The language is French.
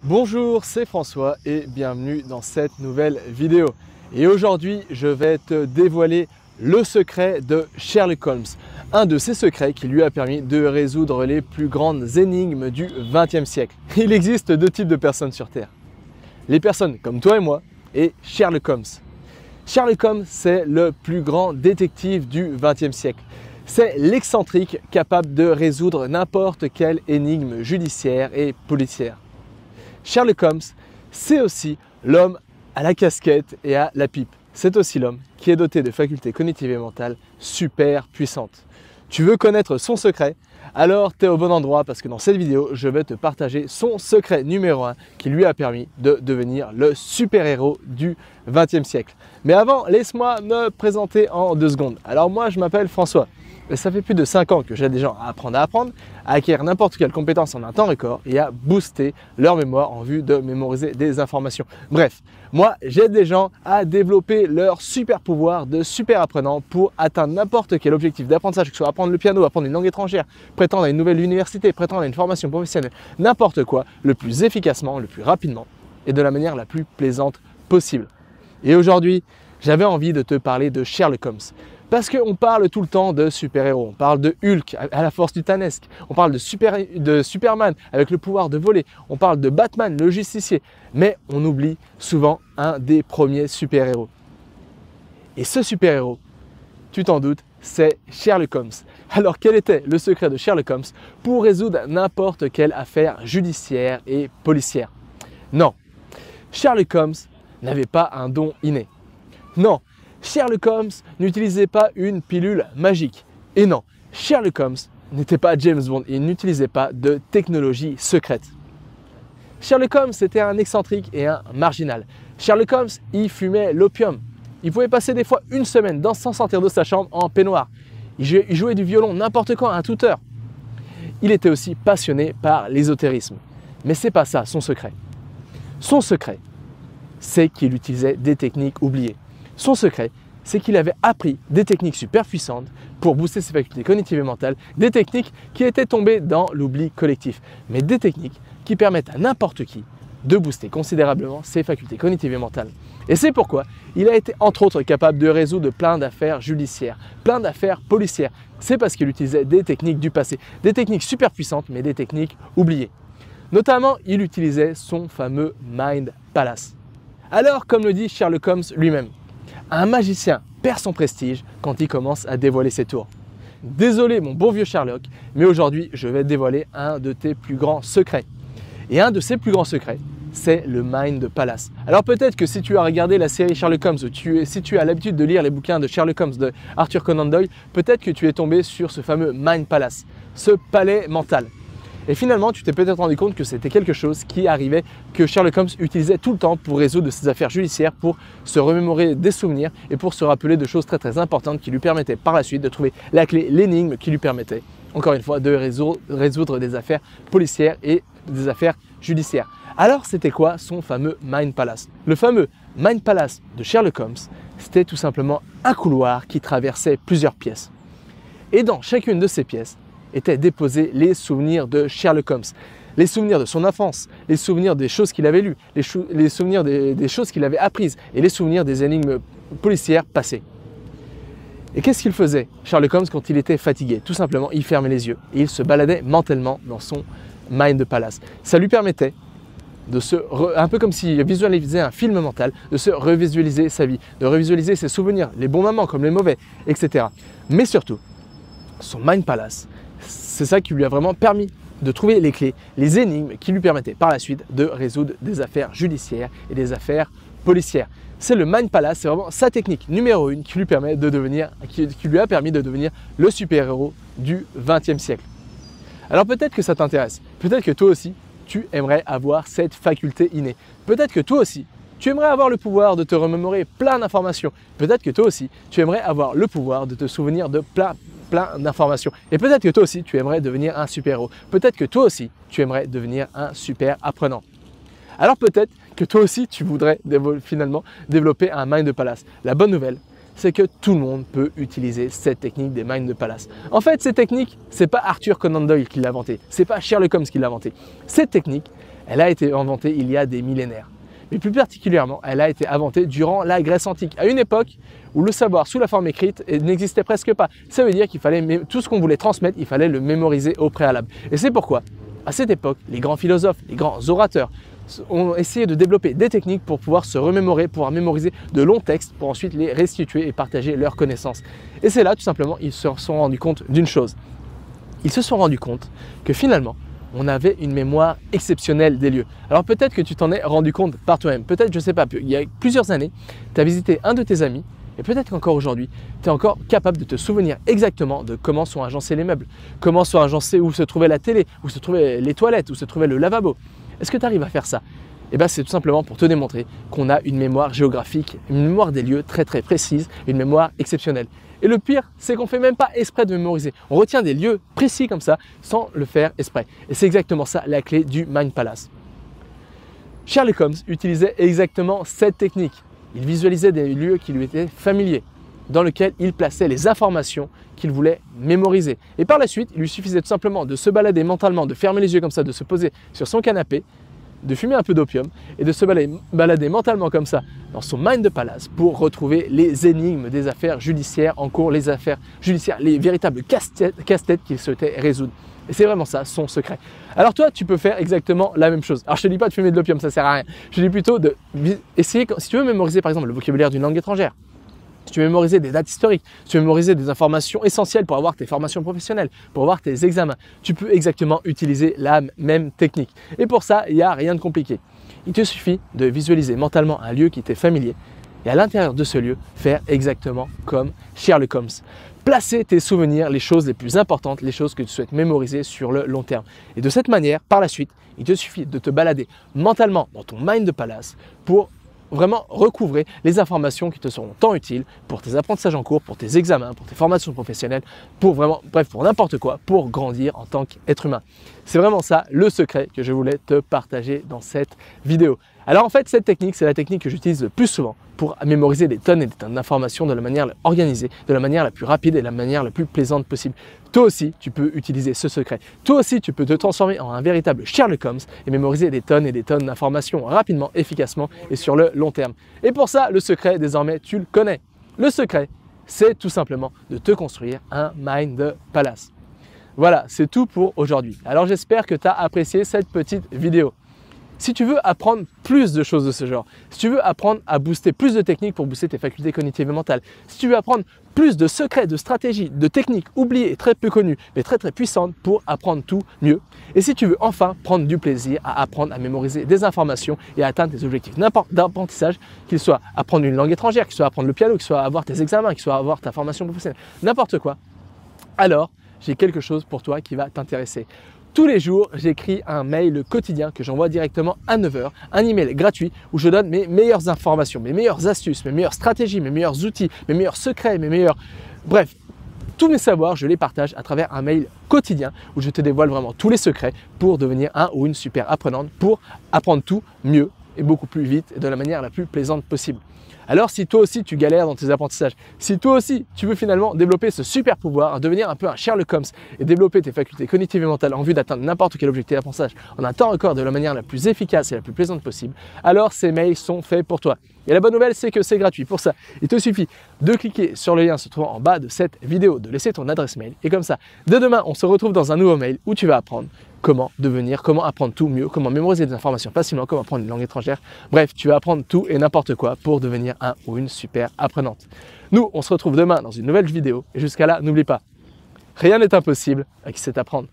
Bonjour, c'est François et bienvenue dans cette nouvelle vidéo. Et aujourd'hui, je vais te dévoiler le secret de Sherlock Holmes. Un de ces secrets qui lui a permis de résoudre les plus grandes énigmes du XXe siècle. Il existe deux types de personnes sur Terre. Les personnes comme toi et moi et Sherlock Holmes. Sherlock Holmes, c'est le plus grand détective du XXe siècle. C'est l'excentrique capable de résoudre n'importe quelle énigme judiciaire et policière. Sherlock Holmes, c'est aussi l'homme à la casquette et à la pipe. C'est aussi l'homme qui est doté de facultés cognitives et mentales super puissantes. Tu veux connaître son secret? Alors tu es au bon endroit parce que dans cette vidéo, je vais te partager son secret numéro 1 qui lui a permis de devenir le super-héros du XXe siècle. Mais avant, laisse-moi me présenter en 2 secondes. Alors moi, je m'appelle François. Et ça fait plus de 5 ans que j'aide des gens à apprendre, à acquérir n'importe quelle compétence en un temps record et à booster leur mémoire en vue de mémoriser des informations. Bref, moi j'aide des gens à développer leur super pouvoir de super apprenant pour atteindre n'importe quel objectif d'apprentissage, que ce soit apprendre le piano, apprendre une langue étrangère, prétendre à une nouvelle université, prétendre à une formation professionnelle, n'importe quoi, le plus efficacement, le plus rapidement et de la manière la plus plaisante possible. Et aujourd'hui, j'avais envie de te parler de Sherlock Holmes. Parce qu'on parle tout le temps de super-héros, on parle de Hulk à la force titanesque, on parle de Superman avec le pouvoir de voler, on parle de Batman, le justicier, mais on oublie souvent un des premiers super-héros. Et ce super-héros, tu t'en doutes, c'est Sherlock Holmes. Alors quel était le secret de Sherlock Holmes pour résoudre n'importe quelle affaire judiciaire et policière? Non, Sherlock Holmes n'avait pas un don inné. Non, Sherlock Holmes n'utilisait pas une pilule magique. Et non, Sherlock Holmes n'était pas James Bond, il n'utilisait pas de technologie secrète. Sherlock Holmes était un excentrique et un marginal. Sherlock Holmes, il fumait l'opium. Il pouvait passer des fois une semaine sans sortir de sa chambre en peignoir. Il jouait du violon n'importe quand à toute heure. Il était aussi passionné par l'ésotérisme. Mais c'est pas ça son secret. Son secret, c'est qu'il utilisait des techniques oubliées. Son secret, c'est qu'il avait appris des techniques super puissantes pour booster ses facultés cognitives et mentales, des techniques qui étaient tombées dans l'oubli collectif, mais des techniques qui permettent à n'importe qui de booster considérablement ses facultés cognitives et mentales. Et c'est pourquoi il a été entre autres capable de résoudre plein d'affaires judiciaires, plein d'affaires policières. C'est parce qu'il utilisait des techniques du passé, des techniques super puissantes, mais des techniques oubliées. Notamment, il utilisait son fameux Mind Palace. Alors, comme le dit Sherlock Holmes lui-même, un magicien perd son prestige quand il commence à dévoiler ses tours. Désolé mon bon vieux Sherlock, mais aujourd'hui je vais dévoiler un de tes plus grands secrets. Et un de ces plus grands secrets, c'est le Mind Palace. Alors peut-être que si tu as regardé la série Sherlock Holmes, ou si tu as l'habitude de lire les bouquins de Sherlock Holmes de Arthur Conan Doyle, peut-être que tu es tombé sur ce fameux Mind Palace, ce palais mental. Et finalement, tu t'es peut-être rendu compte que c'était quelque chose qui arrivait, que Sherlock Holmes utilisait tout le temps pour résoudre ses affaires judiciaires, pour se remémorer des souvenirs et pour se rappeler de choses très importantes qui lui permettaient par la suite de trouver la clé, l'énigme qui lui permettait, encore une fois, de résoudre des affaires policières et des affaires judiciaires. Alors, c'était quoi son fameux Mind Palace? Le fameux Mind Palace de Sherlock Holmes, c'était tout simplement un couloir qui traversait plusieurs pièces. Et dans chacune de ces pièces, étaient déposés les souvenirs de Sherlock Holmes, les souvenirs de son enfance, les souvenirs des choses qu'il avait lues, les souvenirs des choses qu'il avait apprises et les souvenirs des énigmes policières passées. Et qu'est-ce qu'il faisait, Sherlock Holmes, quand il était fatigué? Tout simplement, il fermait les yeux et il se baladait mentalement dans son Mind Palace. Ça lui permettait de un peu comme s'il visualisait un film mental, de se revisualiser sa vie, de revisualiser ses souvenirs, les bons moments comme les mauvais, etc. Mais surtout, son Mind Palace, c'est ça qui lui a vraiment permis de trouver les clés, les énigmes qui lui permettaient par la suite de résoudre des affaires judiciaires et des affaires policières. C'est le Mind Palace, c'est vraiment sa technique numéro 1 qui lui a permis de devenir le super-héros du XXe siècle. Alors peut-être que ça t'intéresse, peut-être que toi aussi tu aimerais avoir cette faculté innée, peut-être que toi aussi tu aimerais avoir le pouvoir de te remémorer plein d'informations, peut-être que toi aussi tu aimerais avoir le pouvoir de te souvenir de plein d'informations. Et peut-être que toi aussi, tu aimerais devenir un super-héros. Peut-être que toi aussi, tu aimerais devenir un super apprenant. Alors peut-être que toi aussi, tu voudrais finalement développer un Mind Palace. La bonne nouvelle, c'est que tout le monde peut utiliser cette technique des Mind Palace. En fait, cette technique, c'est pas Arthur Conan Doyle qui l'a inventée, c'est pas Sherlock Holmes qui l'a inventée. Cette technique, elle a été inventée il y a des millénaires. Mais plus particulièrement, elle a été inventée durant la Grèce antique, à une époque où le savoir sous la forme écrite n'existait presque pas. Ça veut dire qu'il fallait, tout ce qu'on voulait transmettre, il fallait le mémoriser au préalable. Et c'est pourquoi, à cette époque, les grands philosophes, les grands orateurs ont essayé de développer des techniques pour pouvoir se remémorer, pouvoir mémoriser de longs textes pour ensuite les restituer et partager leurs connaissances. Et c'est là, tout simplement, ils se sont rendus compte d'une chose. Ils se sont rendus compte que finalement, on avait une mémoire exceptionnelle des lieux. Alors peut-être que tu t'en es rendu compte par toi-même. Peut-être, je ne sais pas, il y a plusieurs années, tu as visité un de tes amis et peut-être qu'encore aujourd'hui, tu es encore capable de te souvenir exactement de comment sont agencés les meubles, comment sont agencés, où se trouvait la télé, où se trouvaient les toilettes, où se trouvait le lavabo. Est-ce que tu arrives à faire ça? Eh bien, c'est tout simplement pour te démontrer qu'on a une mémoire géographique, une mémoire des lieux très très précise, une mémoire exceptionnelle. Et le pire, c'est qu'on ne fait même pas exprès de mémoriser. On retient des lieux précis comme ça sans le faire exprès. Et c'est exactement ça la clé du Mind Palace. Sherlock Holmes utilisait exactement cette technique. Il visualisait des lieux qui lui étaient familiers, dans lesquels il plaçait les informations qu'il voulait mémoriser. Et par la suite, il lui suffisait tout simplement de se balader mentalement, de fermer les yeux comme ça, de se poser sur son canapé, de fumer un peu d'opium et de se balader mentalement comme ça dans son Mind Palace pour retrouver les énigmes des affaires judiciaires en cours, les affaires judiciaires, les véritables casse-têtes qu'il souhaitait résoudre. Et c'est vraiment ça son secret. Alors toi, tu peux faire exactement la même chose. Alors je te dis pas de fumer de l'opium, ça sert à rien. Je te dis plutôt d'essayer, si tu veux mémoriser par exemple le vocabulaire d'une langue étrangère, si tu veux mémoriser des dates historiques, si tu veux mémoriser des informations essentielles pour avoir tes formations professionnelles, pour avoir tes examens, tu peux exactement utiliser la même technique. Et pour ça, il n'y a rien de compliqué. Il te suffit de visualiser mentalement un lieu qui t'est familier et à l'intérieur de ce lieu, faire exactement comme Sherlock Holmes. Placer tes souvenirs, les choses les plus importantes, les choses que tu souhaites mémoriser sur le long terme. Et de cette manière, par la suite, il te suffit de te balader mentalement dans ton Mind Palace pour vraiment recouvrer les informations qui te seront tant utiles pour tes apprentissages en cours, pour tes examens, pour tes formations professionnelles, pour vraiment, bref, pour n'importe quoi, pour grandir en tant qu'être humain. C'est vraiment ça le secret que je voulais te partager dans cette vidéo. Alors en fait, cette technique, c'est la technique que j'utilise le plus souvent pour mémoriser des tonnes et des tonnes d'informations de la manière organisée, de la manière la plus rapide et de la manière la plus plaisante possible. Toi aussi, tu peux utiliser ce secret. Toi aussi, tu peux te transformer en un véritable Sherlock Holmes et mémoriser des tonnes et des tonnes d'informations rapidement, efficacement et sur le long terme. Et pour ça, le secret, désormais, tu le connais. Le secret, c'est tout simplement de te construire un Mind Palace. Voilà, c'est tout pour aujourd'hui. Alors j'espère que tu as apprécié cette petite vidéo. Si tu veux apprendre plus de choses de ce genre, si tu veux apprendre à booster plus de techniques pour booster tes facultés cognitives et mentales, si tu veux apprendre plus de secrets, de stratégies, de techniques oubliées et très peu connues, mais très très puissantes pour apprendre tout mieux, et si tu veux enfin prendre du plaisir à apprendre à mémoriser des informations et à atteindre tes objectifs d'apprentissage, qu'il soit apprendre une langue étrangère, qu'il soit apprendre le piano, qu'il soit avoir tes examens, qu'il soit avoir ta formation professionnelle, n'importe quoi, alors j'ai quelque chose pour toi qui va t'intéresser. Tous les jours, j'écris un mail quotidien que j'envoie directement à 9 h, un email gratuit où je donne mes meilleures informations, mes meilleures astuces, mes meilleures stratégies, mes meilleurs outils, mes meilleurs secrets, Bref, tous mes savoirs, je les partage à travers un mail quotidien où je te dévoile vraiment tous les secrets pour devenir un ou une super apprenante, pour apprendre tout mieux et beaucoup plus vite et de la manière la plus plaisante possible. Alors si toi aussi tu galères dans tes apprentissages, si toi aussi tu veux finalement développer ce super pouvoir, devenir un peu un Sherlock Holmes et développer tes facultés cognitives et mentales en vue d'atteindre n'importe quel objectif d'apprentissage en un temps record de la manière la plus efficace et la plus plaisante possible, alors ces mails sont faits pour toi. Et la bonne nouvelle, c'est que c'est gratuit. Pour ça, il te suffit de cliquer sur le lien se trouvant en bas de cette vidéo, de laisser ton adresse mail et comme ça, dès demain, on se retrouve dans un nouveau mail où tu vas apprendre comment apprendre tout mieux, comment mémoriser des informations facilement, comment apprendre une langue étrangère. Bref, tu vas apprendre tout et n'importe quoi pour devenir un ou une super apprenante. Nous, on se retrouve demain dans une nouvelle vidéo et jusqu'à là, n'oublie pas, rien n'est impossible à qui sait apprendre.